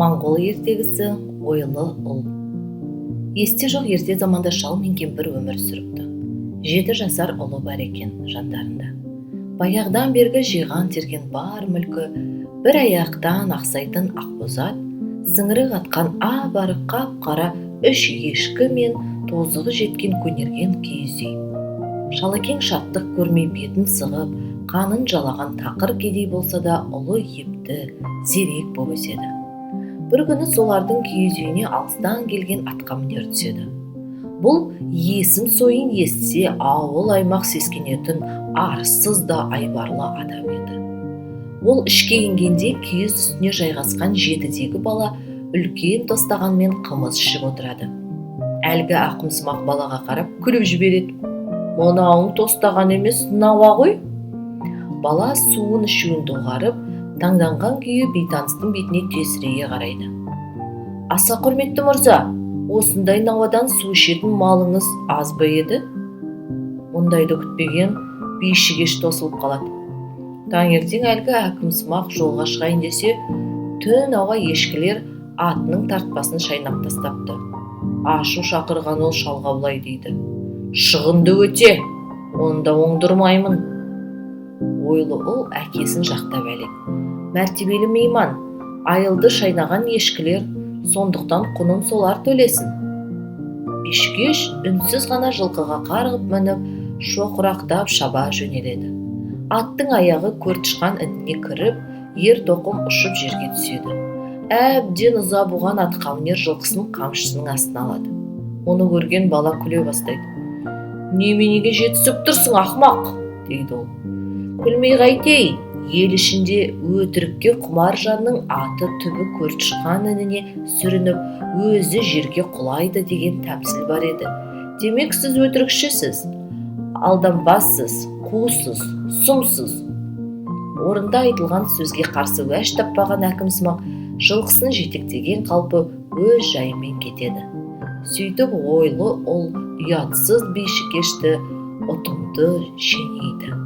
Моңғол ертегісі ойлы ұл. Есте жоқ ерте заманда шал мен кемпір өмір сүріпті. 7 жасар ұлы бар екен жандарында. Баяғыдан бергі жиған терген бар мүлкі, бір аяқтан ақсайтын ақбозат, сіңірі қатқан бары қап-қара 3 ешкі мен тозығы жеткен көнерген киіз үй. Шалекең шаттық көрмей бетін сығып, қанын жалаған тақыр кедей болса да ұлы епті, зерек боп өседі. Бір күні солардың киіз үйіне алыстан келген атқамінер түседі. Бұл есім сойын естісе ауыл аймақ сескенетін арсыз да айбарлы адам еді. Ол ішке енгенде киіз үстіне жайғасқан 7-дегі бала үлкен тостағанмен қымыз ішіп отырады. Әлгі ақымсымақ балаға қарап күліп жібереді. «Мынауың тостаған емес, науа ғой». Бала суын ішуін доғарып, таңданған күйі бейтаныстың бетіне тесірейе қарайды. «Аса құрметті мырза, осындай науадан су ішетін малыңыз аз ба еді?» Мұндайды күтпеген бейшігеш тосылып қалады. Таңертең әлгі әкімсымақ жолға шығайын десе, түн ауа ешкілер атының тартпасын шайнап тастапты. Ашу шақырған ол шалға былай дейді: «Шығынды өте, онда оңдырмаймын». Ойлы ұл әкесін жақтап әлек. «Мәртебелі мейман, айылды шайнаған ешкілер, сондықтан құнын солар төлесін». Бешкеш үнсіз ғана жылқыға қарғып мініп, шоқырақтап шаба жөнеледі. Аттың аяғы көртышқан ініне кіріп, ер тоқым ұшып жерге түседі. Әбден ыза буған атқамінер жылқысын қамшысының астына алады. Оны көрген бала күле бастайды. «Неменеге жетісіп тұрсың, ақмақ?» дейді ол. «Күлмей қайтей, ел ішінде өтірікке құмар жанның аты түбі көртышқан ініне сүрініп, өзі жерге құлайды деген тәмсіл бар еді. Демек сіз өтірікшісіз, алданбассыз, қусыз, сұмсыз». Орында айтылған сөзге қарсы уәж таппаған әкімсымақ жылқысын жетектеген қалпы өз жайымен кетеді. Сөйтіп ойлы ұл ұятсыз бейшікешті ұтымды шенейді.